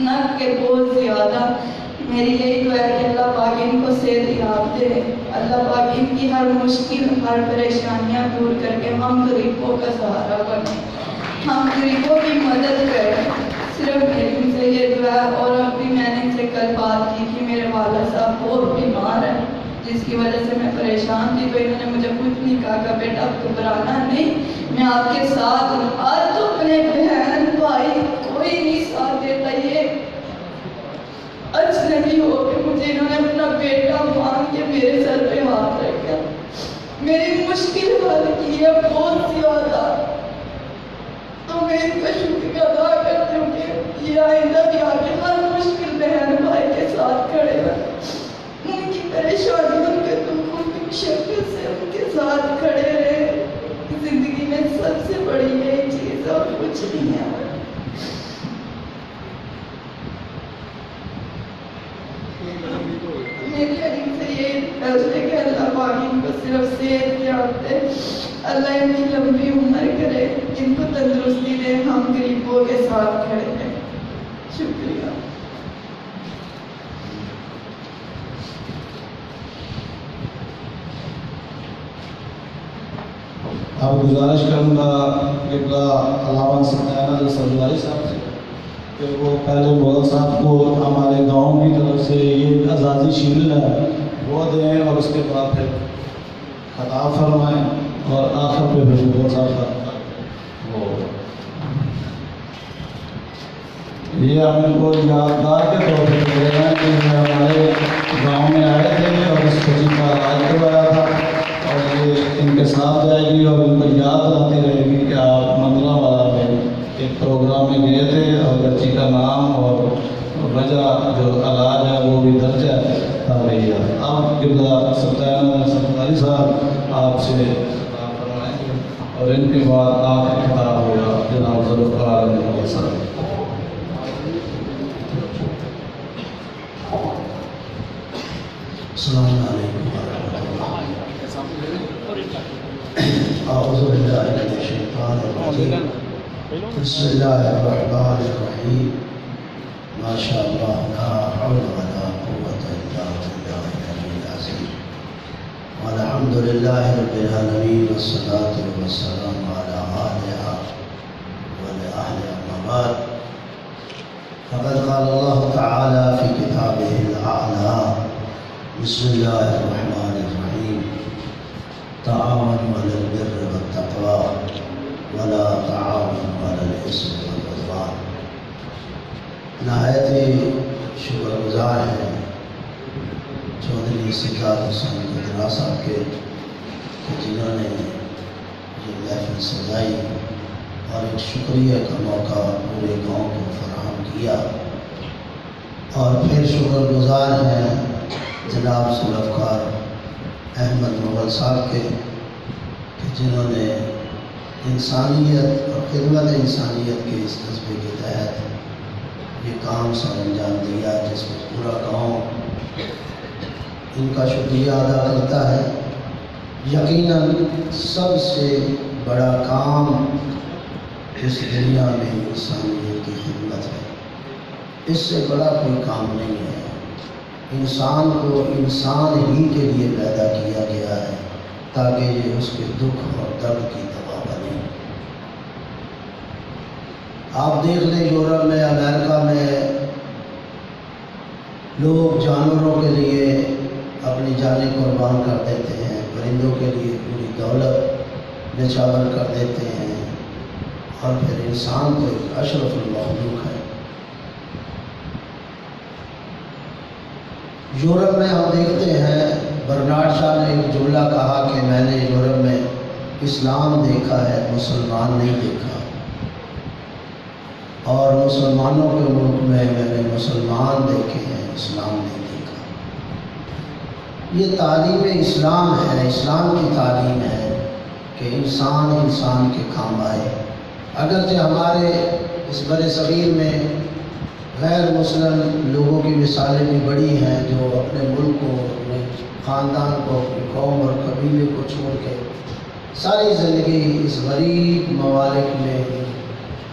نہ کہ بہت زیادہ. میری یہی دعا ہے کہ اللہ پاک ان کو صحت یاب دے, اللہ پاک ان کی ہر مشکل, ہر پریشانیاں دور کر کے ہم غریبوں کا سہارا بنیں, ہم غریبوں کی مدد کریں. صرف میری ان سے یہ دعا ہے. اور اب بھی میں نے ان سے کل بات کی کہ میرے والد صاحب بہت بیمار ہیں جس کی وجہ سے میں پریشان تھی, تو انہوں نے مجھے کچھ نہیں کہا کہ بیٹا اب گھبرانا نہیں, میں آپ کے ساتھ ہوں. آج تو اپنے بہن بھائی کوئی نہیں ساتھ دیتا, یہ اجنبی ہو کے مجھے انہوں نے اپنا بیٹا مان کے میرے سر پہ ہاتھ رکھا, میری مشکل حل کی ہے بہت زیادہ. تو میں ان کا شکریہ ادا کرتی ہوں کہ یہ آئندہ بھی آگے ہر مشکل بہن بھائی کے ساتھ کھڑے ہیں, ان کی پریشانی, ان کے دکھ, ان کی مشقت سے ان کے ساتھ کھڑے رہے. زندگی میں سب سے بڑی یہی چیز اور کچھ نہیں ہے. میری ان سے یہ درد ہے کہ اللہ پاک ان کو صرف صحت یاب دے, اللہ ان کی لمبی عمر کرے, ان کو تندرستی دے, ہم غریبوں کے ساتھ کھڑے ہیں. شکریہ. اب گزارش کروں گا قبلہ علامہ سلطان سرداری صاحب سے کہ وہ پہلے مغل صاحب کو ہمارے گاؤں کی طرف سے یہ اعزازی شیلڈ ہے وہ دیں, اور اس کے بعد پھر خطاب فرمائیں, اور آخر پہ پھر مغل صاحب کا وہ یہ ہم ان کو یادگار کے طور پہ دے رہے ہیں کہ ہمارے گاؤں میں آئے تھے اور اس بچی کا علاج کروایا تھا, اور یہ ان کے ساتھ جائے گی اور ان کو یاد آتی رہے گی کہ آپ منگلا والا میں ایک پروگرام میں گئے تھے اور بچی کا نام اور وجہ جو علاج ہے وہ بھی درج ہے. اب قبلہ سلطان سرداری صاحب آپ سے خطاب فرمائیں گے, اور ان کے بعد آپ کا خطاب ہوگا جناب ذوالفقار علی صاحب. السلام علیکم ورحمۃ اللہ. اعوذ باللہ من الشیطان الرجیم. بسم اللہ الرحمن الرحیم. ما شاء اللہ لا حول ولا قوة الا باللہ العلی العظیم. والحمد للہ رب العالمین والصلاة والسلام علی آلہا وعلی اما بعد. فقد قال اللہ تعالی فی کتابہ الاعلی بسم اللہ الرحمن الرحیم. تعاونوا علی البر والتقوی ولا تعاونوا علی الاثم والعدوان. نہایت ہی شکر گزار ہیں چودھری سجاد حسین گجرا صاحب کے کہ جنہوں نے یہ محفل سجائی اور ایک شکریہ کا موقع پورے گاؤں کو فراہم کیا. اور پھر شکر گزار ہیں جناب ذوالفقار احمد مغل صاحب کے کہ جنہوں نے انسانیت اور خدمت انسانیت کے اس جذبے کے تحت یہ کام سر انجام دیا, جس میں پورا گاؤں ان کا شکریہ ادا کرتا ہے. یقیناً سب سے بڑا کام اس دنیا میں انسانیت کی خدمت ہے, اس سے بڑا کوئی کام نہیں ہے. انسان کو انسان ہی کے لیے پیدا کیا گیا ہے تاکہ یہ اس کے دکھ اور درد کی دوا بنے. آپ دیکھ لیں یورپ میں, امریکہ میں لوگ جانوروں کے لیے اپنی جانیں قربان کر دیتے ہیں, پرندوں کے لیے پوری دولت نچھاور کر دیتے ہیں, اور پھر انسان تو ایک اشرف المخلوق ہے. یورپ میں ہم دیکھتے ہیں برنارڈ شاہ نے ایک جملہ کہا کہ میں نے یورپ میں اسلام دیکھا ہے, مسلمان نہیں دیکھا, اور مسلمانوں کے ملک میں نے مسلمان دیکھے ہیں, اسلام نہیں دیکھا. یہ تعلیم اسلام ہے, اسلام کی تعلیم ہے کہ انسان انسان کے کام آئے. اگرچہ ہمارے اس بر صغیر میں غیر مسلم لوگوں کی مثالیں بھی بڑی ہیں جو اپنے ملک کو, اپنے خاندان کو, اپنی قوم اور قبیلے کو چھوڑ کے ساری زندگی اس غریب ممالک میں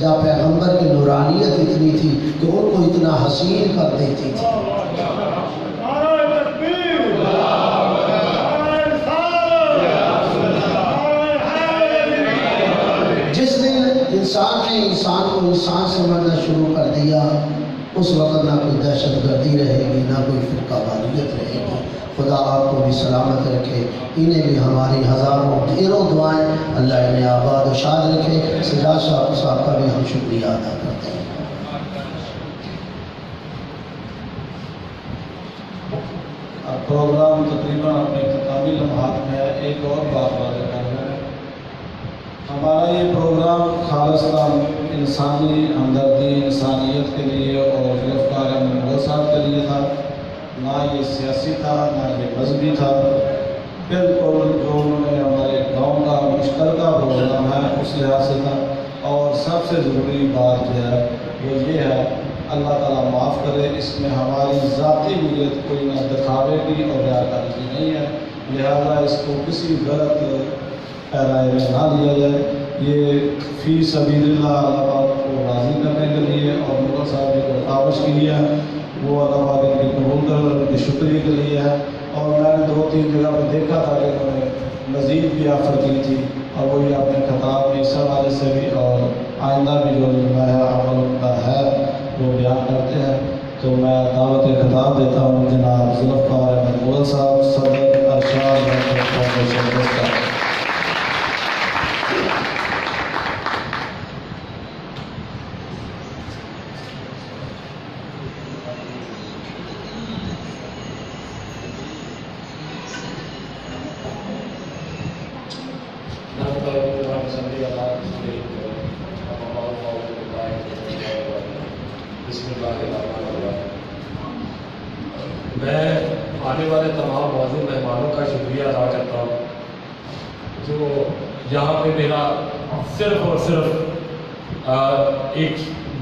جہاں پیغمبر کی نورانیت اتنی تھی کہ ان کو اتنا حسین کر دیتی تھی۔ جس دن انسان نے انسان کو انسان سمجھنا شروع کر دیا، اس وقت نہ کوئی دہشت گردی رہے گی، نہ کوئی فرقہ واریت رہے گی۔ خدا آپ کو بھی سلامت رکھے، انہیں بھی ہماری ہزاروں ڈھیروں دعائیں، اللہ انہیں آباد و شاد رکھے۔ سجاد صاحب کا بھی ہم شکریہ ادا کرتے ہیں۔ اب پروگرام تقریباً اپنے اختتامی لمحات میں ہے۔ ایک اور بات واضح کرنا ہے، ہمارا یہ پروگرام خالصتاً انسانی ہمدردی، انسانیت کے لیے اور گرفتار منگول صاحب کے لیے تھا، نہ یہ سیاسی تھا، نہ یہ مذہبی تھا۔ بالکل جو انہوں نے ہمارے گاؤں کا مشترکہ پروگرام ہے اس لحاظ سے تھا۔ اور سب سے ضروری بات جو ہے وہ یہ ہے، اللہ تعالیٰ معاف کرے، اس میں ہماری ذاتی نیت کوئی نہ دکھاوے کی اور ریاکاری کی نہیں ہے، لہذا اس کو کسی غلط پیرائے میں نہ لیا جائے۔ یہ فی سبیل اللہ اللہ پاک کو راضی کرنے کے لیے اور مغل صاحب کی جو کاوش کی ہے وہ اللہ پاک ان کی قبول کر ان کے شکریہ کے لیے ہے۔ اور میں نے 2-3 جگہ پہ دیکھا تھا کہ انہوں نے مزید بھی آفر کی تھی، اور وہی اپنے خطاب میں اس حوالے سے بھی اور آئندہ بھی جو نمایاں عمل ان کا ہے وہ بیان کرتے ہیں۔ تو میں دعوت خطاب دیتا ہوں جناب ذوالفقار احمد مغل صاحب، صدر ارشاد فاؤنڈیشن کا۔ میں آنے والے تمام موجود مہمانوں کا شکریہ ادا کرتا ہوں جو یہاں پہ میرا صرف اور صرف ایک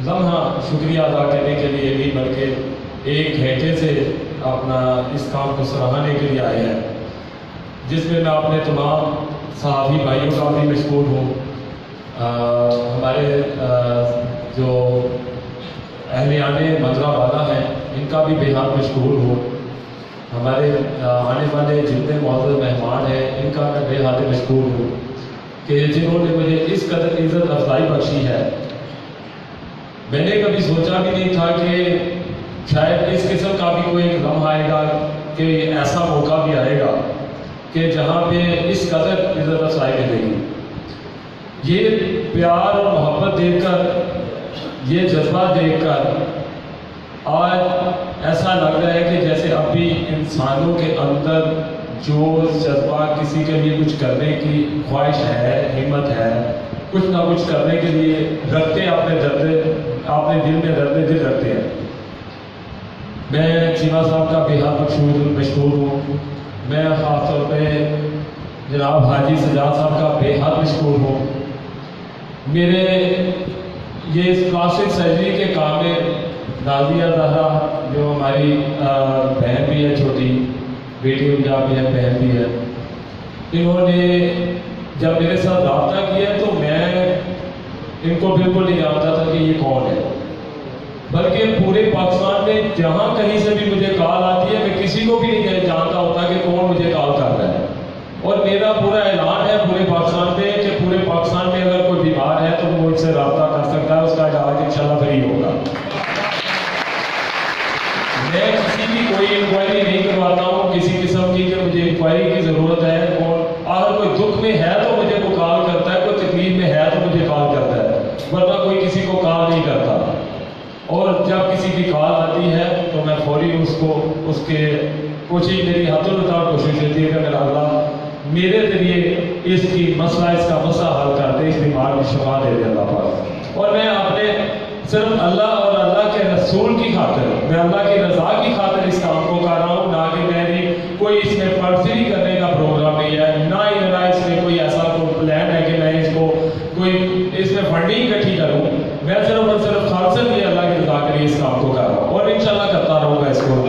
لمحہ شکریہ ادا کرنے کے لیے نہیں بلکہ 1 گھنٹے سے اپنا اس کام کو سراہنے کے لیے آئے ہیں، جس میں میں اپنے تمام صحافی بھائیوں کا بھی مشکور ہوں، ہمارے جو اہلیان مجرا والا ہیں ان کا بھی بے حد مشکور ہوں، ہمارے آنے والے جتنے معزز مہمان ہیں ان کا میں بے حد مشکور ہوں کہ جنہوں نے مجھے اس قدر عزت افزائی بخشی ہے۔ میں نے کبھی سوچا بھی نہیں تھا کہ شاید اس قسم کا بھی کوئی ایک لمحہ آئے گا کہ ایسا موقع بھی آئے گا کہ جہاں پہ اس قدر عزت افزائی ملے گی۔ یہ پیار اور محبت دیکھ کر، یہ جذبہ دیکھ کر آج ایسا لگ رہا ہے کہ جیسے اب بھی انسانوں کے اندر جو جذبہ کسی کے لیے کچھ کرنے کی خواہش ہے، ہمت ہے، کچھ نہ کچھ کرنے کے لیے رکھتے اپنے دل میں درد دل رکھتے ہیں۔ میں چیمہ صاحب کا بے حد مشکور ہوں، میں خاص طور پہ جناب حاجی سجاد صاحب کا بے حد مشکور ہوں۔ میرے یہ پلاسٹک سرجری کے کام میں نازیہ زہرا جو ہماری بہن بھی ہے، چھوٹی بیٹی ان کا بھی ہے، بہن بھی ہے، انہوں نے جب میرے ساتھ رابطہ کیا تو میں ان کو بالکل نہیں جانتا تھا کہ یہ کون ہے، بلکہ پورے پاکستان میں جہاں کہیں سے بھی مجھے کال آتی ہے میں کسی کو بھی نہیں جانتا ہوتا کہ کون مجھے کال کر رہا ہے، اور میرا پورا اعلان ہے پورے پاکستان میں کہ پورے پاکستان میں اگر کوئی بیمار ہے تو وہ مجھ سے رابطہ کر سکتا ہے، اس کا علاج انشاءاللہ فری ہوگا۔ میں کسی کی کوئی انکوائری نہیں کرواتا ہوں کسی قسم کی کہ مجھے انکوائری کی ضرورت ہے، اور اگر کوئی دکھ میں ہے تو مجھے وہ کال کرتا ہے، کوئی تکلیف میں ہے تو مجھے کال کرتا ہے، ورنہ کوئی کسی کو کال نہیں کرتا۔ اور جب کسی کی کال آتی ہے تو میں فوری اس کے کوشش، میری حد الطاق کوشش ہوتی ہے کہ میرا اللہ میرے ذریعے اس کا مسئلہ حل کر دے، اس بیمار کی شفا دے دے اللہ پاک۔ اور میں اپنے صرف اللہ اور اللہ کے رسول کی خاطر، میں اللہ کی رضا کی خاطر اس کام کو کر رہا ہوں، نہ کہ میری کوئی اس میں پرسری کرنے کا پروگرام نہیں ہے، نہ ہی میرا اس میں کوئی ایسا پلان ہے کہ میں اس کو کوئی اس میں فنڈنگ اکٹھی کروں۔ میں صرف اور صرف خالصاً یہ اللہ کی رضا کے لیے اس کام کو کر رہا ہوں، اور انشاءاللہ کرتا رہوں گا اس کو۔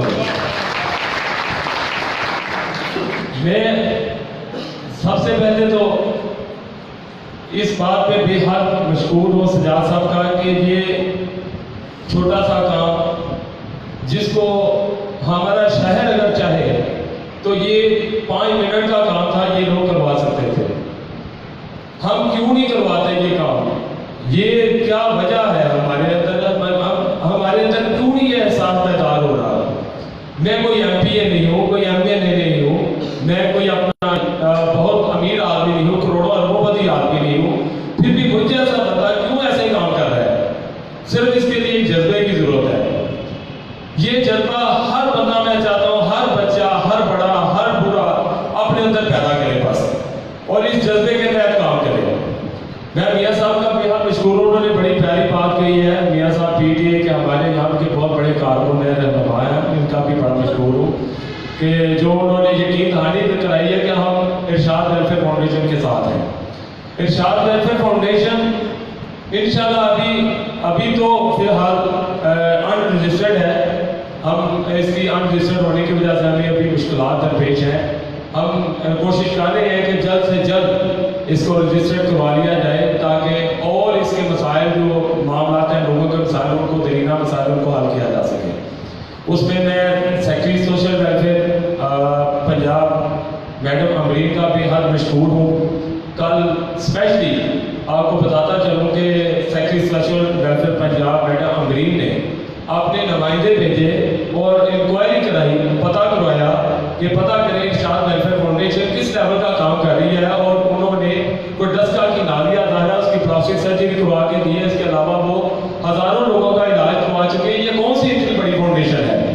میں سب سے پہلے تو اس بات پہ بے حد مشکور ہوں سجاد صاحب کا کہ یہ چھوٹا سا کام جس کو ہمارا شہر اگر چاہے تو یہ 5 منٹ کا کام تھا، یہ لوگ کروا سکتے تھے. ہم کیوں نہیں کرواتے یہ کام؟ یہ کیا وجہ ہے ہمارے اندر کیوں نہیں یہ احساس بیدار ہو رہا؟ میں کوئی ایم پی اے نہیں ہوں، کوئی ایم ایل اے نہیں ہوں، میں کوئی اپنا بہت امیر آدمی نہیں ہوں، کروڑوں اربوں پتی آدمی نہیں ہوں، پھر بھی مجھ جیسا بندہ کیوں ایسے ہی کام کر رہا ہے؟ صرف اس کے لیے ایک جذبے کی ضرورت ہے. یہ جذبہ ہر بندہ، میں چاہتا ہوں ہر بچہ، ہر بڑا، ہر بوڑھا اپنے اندر پیدا کرے بس، اور اس جذبے کے تحت کام کرے. میں میاں صاحب کا بے حد مشکور ہوں، انہوں نے بڑی پیاری بات کہی ہے. میاں صاحب پی ٹی اے کے ہمارے یہاں کے بہت بڑے کارکن ہیں، رہنما ہیں، ان کا بھی بڑا مشکور ہوں کہ جو انہوں نے یقین دہانی کرائی ہے کہ ہم ارشاد ویلفیئر فاؤنڈیشن کے ساتھ ہیں. ارشاد ویلفیئر فاؤنڈیشن انشاءاللہ ابھی تو فی الحال ان رجسٹرڈ ہے. ہم اس کی ان رجسٹرڈ ہونے کی وجہ سے ہمیں ابھی مشکلات درپیش ہیں. ہم کوشش کر رہے ہیں کہ جلد سے جلد اس کو رجسٹرڈ کروا لیا جائے تاکہ اور اس کے مسائل جو معاملات ہیں لوگوں کے مسائل ان کو درینہ مسائل ان کو حل کیا جا سکے. اس میں secretary social welfare Punjab madam Amreen کا بھی حد مشکور ہوں. کل اسپیشلی آپ کو بتاتا چلوں کہ secretary social welfare Punjab madam Amreen نے اپنے نمائندے بھیجے اور انکوائری کرائی، پتہ کروایا کہ پتہ کریں ارشاد ویلفیئر فاؤنڈیشن کس لیول کا کام کر رہی ہے. اور انہوں نے کوئی 10 کا کی نالیہ ظاہرہ اس کی پلاسٹک سرجری کروا کے دی ہے. اس کے علاوہ وہ ہزاروں لوگوں کا علاج کروا چکے ہیں. یہ کون سی اتنی بڑی فاؤنڈیشن ہے؟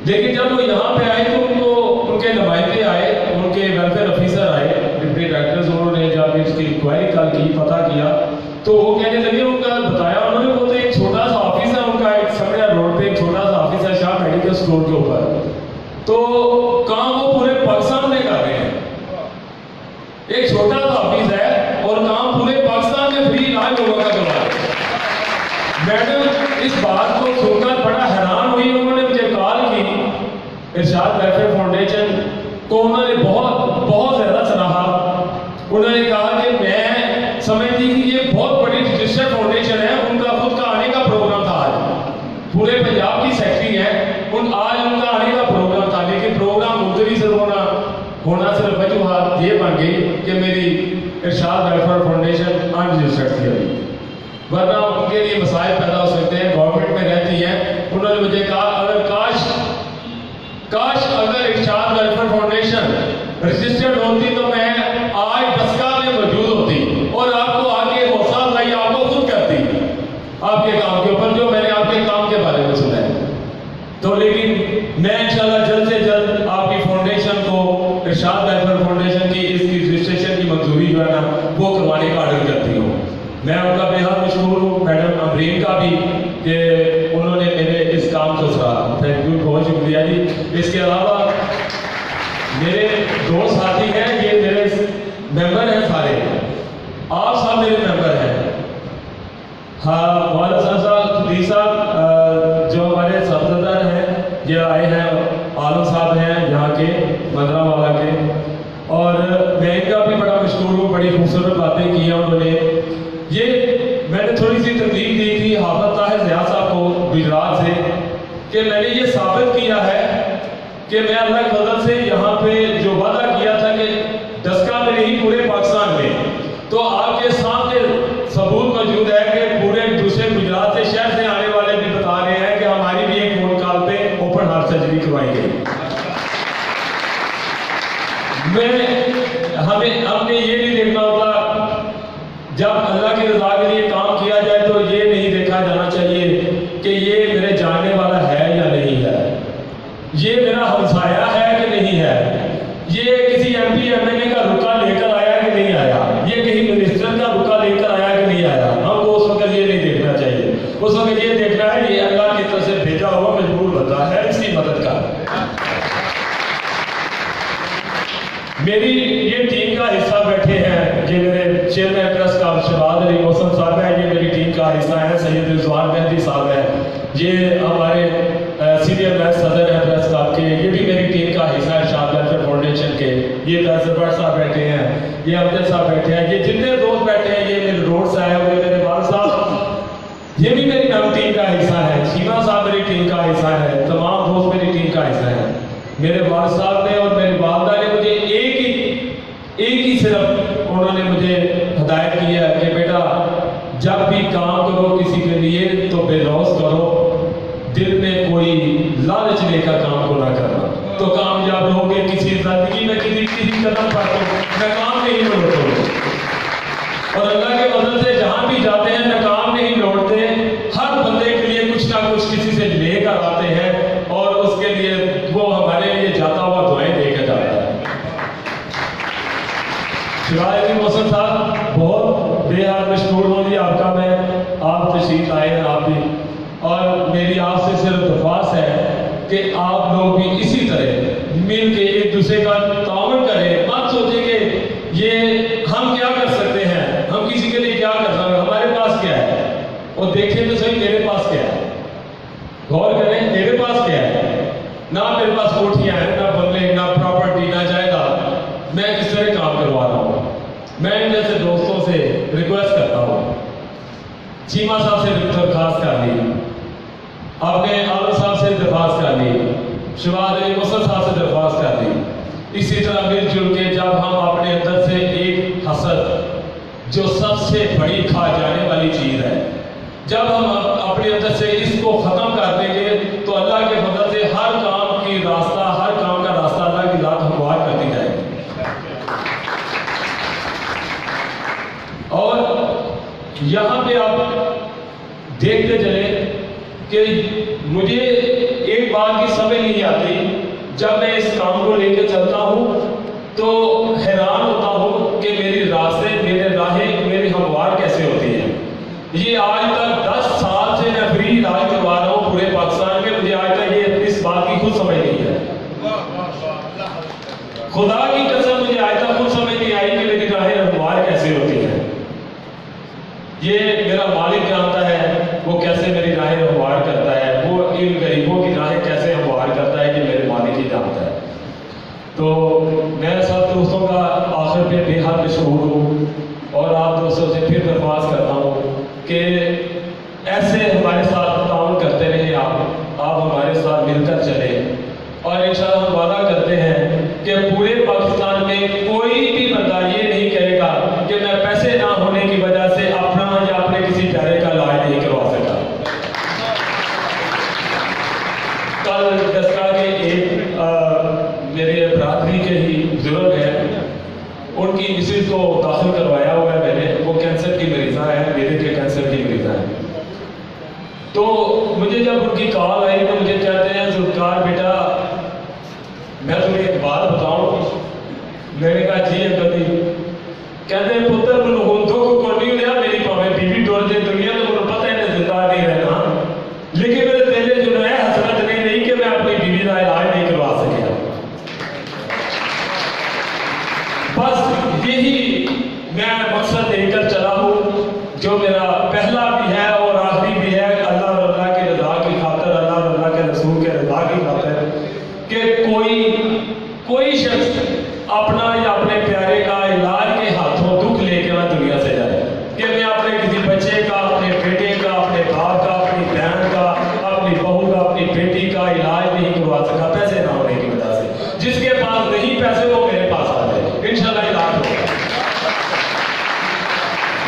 لیکن جب وہ یہاں پہ آئے تو ان کے نمائندے آئے، ان کے ویلفیئر آفیسر آئے، ڈپٹی ڈائریکٹرز، انہوں نے جب اس کی انکوائری کی، پتہ کیا تو وہ کہنے لگے، ان کا بتایا انہوں نے، وہ تو ایک چھوٹا سا آفس ہے ان کا، ایک سمڑیا روڈ پہ ایک چھوٹا سا آفس ہے شاہ میڈیکل اسٹور کے اوپر، تو کام وہ پورے پاکستان میں کر رہے ہیں. ایک چھوٹا سا آفس ہے اور کام پورے پاکستان میں فری علاج لوگوں کا کروا رہے ہیں. میڈم اس بات کو سن کر بڑا حیران ہوئی. انہوں نے مجھے کال کی، ارشاد ویلفیئر فاؤنڈیشن کو انہوں نے بہت زیادہ سراہا. انہوں نے کہا کہ میں سمجھتی کہ یہ بہت بڑی رجسٹرڈ فاؤنڈیشن ہے. ان کا خود کا آنے کا پروگرام تھا، آج پورے پنجاب کی سیکرٹری ہیں، آج ان کا آنے کا پروگرام تھا، لیکن پروگرام ملتوی سے ہونا صرف وجوہات یہ بن گئی کہ میری ارشاد ویلفیئر فاؤنڈیشن ان رجسٹرڈ تھی ابھی، ورنہ ان کے لیے مسائل پیدا ہو سکتے ہیں. گورنمنٹ میں رہتی ہیں. انہوں نے مجھے کہا اگر کاش اگر ارشاد ویلفیئر فاؤنڈیشن رجسٹرڈ ہوتی تو میں آج دسکا میں موجود ہوتی اور آپ کو آگے حوصلہ افزائی آپ کو خود کرتی آپ کے کام کے اوپر، جو میں نے آپ کے کام کے بارے میں سنا ہے. تو لیکن میں انشاءاللہ جلد سے جلد آپ کی فاؤنڈیشن کو، ارشاد ویلفیئر فاؤنڈیشن کی اس کی رجسٹریشن کی منظوری جو ہے نا وہ کروانے کا آرڈر کرتی ہوں. میں ان کا بے حد مشکور ہوں، میڈم امرین کا بھی، کہ انہوں نے میرے اس کام کو سراہا. تھینک یو، بہت شکریہ جی. اس کے علاوہ میرے دو ساتھی ہیں، یہ میرے ممبر ہیں سارے، آپ سب میرے ممبر ہیں. ہاں، والد صاحب خدیج صاحب جو ہمارے صدر ہیں، یہ آئے ہیں، عالم صاحب ہیں یہاں کے مدرہ والا کے، اور میں ان کا بھی بڑا مشکور ہوں. بڑی خوبصورت باتیں کی ہیں انہوں نے. یہ میں نے تھوڑی سی ترغیب دی تھی حافظ طاہر ضیاء صاحب کو گجرات سے کہ میں نے یہ ثابت کیا ہے کہ میں اللہ کے فضل سے یہاں پہ جو وعدہ کیا تھا کہ دسکا میں نہیں پورے پاکستان میں، تو آپ کے سامنے ثبوت موجود ہے کہ پورے دوسرے گجرات سے شہر سے آنے والے بھی بتا رہے ہیں کہ ہماری بھی ایک فون کال پہ اوپن ہارٹ سرجری کروائی گئی. ہم نے یہ نہیں دیکھنا ہوتا، جب اللہ کی رضا کے لیے کام کیا جائے تو یہ نہیں دیکھا جانا چاہیے کہ یہ میرے جاننے والا ہے یا نہیں ہے، یہ میرا ہمسایہ ہے کہ نہیں ہے، یہ کسی M P M L A کا رکا لے کر آیا کہ نہیں آیا، یہ کہیں منسٹر کا رکا لے کر آیا کہ نہیں آیا. ہم کو اس وقت یہ نہیں دیکھنا چاہیے. اس وقت یہ دیکھنا ہے یہ اللہ کی طرف سے بھیجا ہوا مجبور بندہ ہے، اس کی مدد کا. میری یہ ٹیم کا حصہ بیٹھے ہیں، یہ میرے چیئرمین پریس کا شہباز علی محسن صاحب ہیں، یہ میری ٹیم کا حصہ ہیں. سید رضوان مہدی صاحب ہیں، یہ ہمارے سینئر وائس صدر ہیں پریس کلب کے، یہ بھی میری ٹیم کا حصہ ہے ارشاد ویلفیئر فاؤنڈیشن کے. یہ فیصل بٹ صاحب بیٹھے ہیں، یہ امجد صاحب بیٹھے ہیں، یہ جتنے دوست بیٹھے میرے والد صاحب نے اور میری والدہ نے مجھے ایک ہی صرف انہوں نے مجھے ہدایت کی ہے کہ بیٹا جب بھی کام کرو کسی کے لیے تو بے لوث کرو، دل میں کوئی لالچ لے کر کام کو نہ کرنا، تو کامیاب ہوگے۔ کسی زندگی میں کسی قدم پر ناکام نہیں لوٹو، اور اللہ کے فضل سے جہاں بھی جاتے ہیں ناکام نہیں لوٹتے، ہر بندے کے لیے کچھ نہ کچھ کسی سے لے کر آتے ہیں، اور اس کے لیے وہ ہمارے لیے جاتا ہوا دعائیں دے کے جاتا ہے۔ شیراز الدین محسن صاحب بہت بے حد مشکور ہوں جی آپ کا، میں آپ تشریف آئے ہیں آپ بھی، اور میری آپ سے صرف درخواست ہے کہ آپ لوگ بھی اسی طرح مل کے ایک دوسرے کا تعاون کریں، مت سوچیں کہ یہ ہم کیا کر سکتے ہیں، ہم کسی کے لیے کیا کر سکتے ہیں، ہمارے پاس کیا ہے، اور دیکھیں تو صحیح میرے پاس کیا ہے، غور کریں میرے پاس کیا ہے، نہ میرے پاس کوٹھیاں ہیں، نہ بنگلے، نہ پراپرٹی، نہ جائیداد، میں کس طرح کام کروا رہا ہوں۔ میں ان جیسے دوستوں سے ریکویسٹ کرتا ہوں، چیمہ صاحب سے درخواست کر لی، اپنے عالم صاحب سے درخواست کر لی، شیراز الدین محسن صاحب سے درخواست کر لی، اسی طرح مل جل کے جب ہم اپنے اندر سے ایک حسد جو سب سے بڑی کھا جانے والی چیز ہے، جب ہم اپنے اندر سے اس کو ختم کر دیں گے تو اللہ کے فضل سے ہر کام کا راستہ اللہ کی ذات ہموار کرتی جائے گی۔ اور یہاں پہ آپ دیکھتے چلیں کہ مجھے ایک بات کی سمجھ نہیں آتی، جب میں اس کام کو لے کے چلتا ہوں تو حیران ہوتا ہوں کہ میری راستے، میرے راہیں میری ہموار کیسے ہوتی ہیں۔ یہ آج تک 10 سال سے میں فری علاج کروا رہا ہوں پورے پاکستان میں، مجھے آج تک یہ اس بات کی خود سمجھ نہیں ہے، خدا کی قسم مجھے آج تک خود سمجھ نہیں آئی کہ میری راہیں ہموار کیسے ہوتی ہیں۔ یہ میرا مالک جانتا ہے وہ کیسے میری راہیں ہموار کرتا ہے، وہ ان غریبوں کی راہیں کیسے ہموار کرتا ہے، یہ میرے مالک ہی جانتا ہے۔ تو میں سب دوستوں کا آخر پہ بے حد مشکور ہوں، اور آپ دوستوں سے پھر درخواست کرتا ہوں کہ ایسے ہمارے ساتھ تعاون کرتے رہیں، آپ ہمارے ساتھ مل کر چلیں، اور انشاءاللہ ہم وعدہ کرتے ہیں کہ پورے پاکستان میں کوئی بھی بندہ یہ نہیں کہے گا کہ میں پیسے نہ ہونے کی وجہ سے اپنا یا اپنے کسی پیارے کا علاج نہیں کروا سکتا۔ کل دسکا کے ایک میرے برادری کے ہی بزرگ ہیں، ان کی مسز کو داخل کروایا ہوا ہے میں نے، وہ کینسر کی مریضہ ہے، میرے کے کینسر کی مریضہ ہے۔ تو مجھے جب ان کی کال آئی تو مجھے کہتے ہیں ذوالفقار بیٹا میں تمہیں ایک بات بتاؤں، میں نے کہا جی انکل جی، کہتے ہیں پتر منو ہوں دکھ کو نہیں لیا، میری پاوے بیوی ٹور دے دنیا تو مجھے پتہ ہے میں زندہ نہیں رہنا، لیکن میرے دل جو ہے حسرت نہیں کہ میں اپنی بیوی کا علاج نہیں کروا سکیا۔ بس یہی میں مقصد دے کر چلا ہوں، جو میرا پہلا بھی ہے اور آخری بھی ہے، اللہ اور اللہ کے رضا کی خاطر، اللہ اور اللہ کے رسول کے رضا کی خاطر، کہ کوئی شخص اپنا یا اپنے پیارے کا علاج کے ہاتھوں دکھ لے کے نہ دنیا سے جائے، کہ میں اپنے کسی بچے کا، اپنے بیٹے کا، اپنے باپ کا، اپنی بہن کا، اپنی بہو کا، اپنی بیٹی کا علاج نہیں کروا سکا پیسے نہ ہونے کی وجہ سے۔ جس کے پاس نہیں پیسے وہ میرے پاس آ جائے، انشاءاللہ علاج ہوگا۔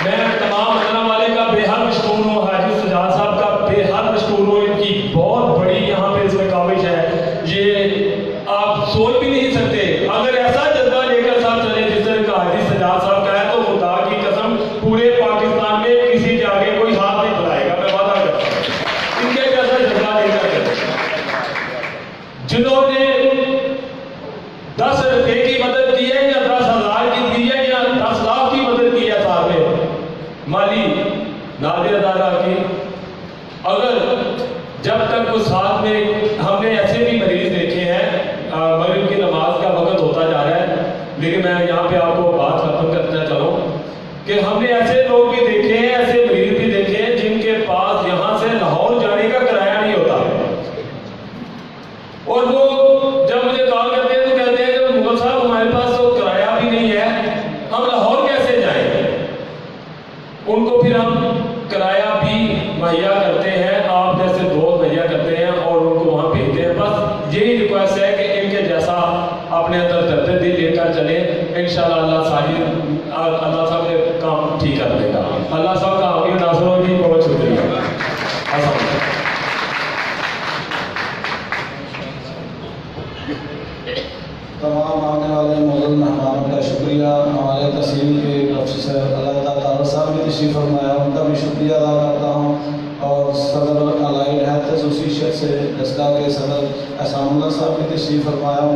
میں تمام مدینہ والے کا بے حد مشکور ہوں، حاجی سجاد صاحب کا بے حد مشکور ہوں، ان کی بہت بڑی یہاں پہ اس میں کاوش ہے، یہ آپ سوچ بھی نہیں سکتے۔ اگر ایسا جذبہ لے کر صاحب چلے جس طرح کا حاجی سجاد صاحب کا ہے تو خدا کی قسم پورے پاکستان میں کسی کے آگے کوئی ہاتھ نہیں بلائے گا، میں وعدہ کرتا ہوں، ان کے جیسا جذبہ لے کر چلے۔ جنہوں نے 10 روپے کی مدد کی ہے یا 10,000 کی دی ہے یا 10 لاکھ کی مدد کی ہے صاحب نے مالی نادر ادارہ کی، اگر جب تک وہ ساتھ میں ہم نے ایسے بھی مریض دیکھے ہیں، مغرب کی نماز کا وقت ہوتا جا رہا ہے لیکن میں یہاں پہ آپ کو بات ختم کرتا چلوں کہ ہم نے ایسے لوگ بھی دیکھے ہیں، ایسے مریض بھی دیکھے ہیں جن کے پاس یہاں سے لاہور جانے کا کرایہ نہیں ہوتا، اور وہ جب مجھے کال کرتے ہیں تو کہتے ہیں کہ مغل صاحب ہمارے پاس تو کرایہ بھی نہیں ہے، ہم لاہور کیسے جائیں؟ ان کو پھر ہم کرایہ بھی مہیا کرتے ہیں، آپ جیسے دوست مہیا کرتے ہیں اور ان کو وہاں بھیج اللہ صاحب کا آپ کے ناظروں کی بہت شکریہ. السلام علیکم. تمام آنے والے معزز مہمانوں کا شکریہ. ہمارے تحصیل کے پروفیسر اللہ تعالیٰ صاحب بھی تشریف فرمایا، ان کا بھی شکریہ ادا کرتا ہوں. اور صدر الائیڈ ہیلتھ ایسوسی ایشن سے دستگاہ کے صدر احسان اللہ صاحب بھی تشریف فرمایا.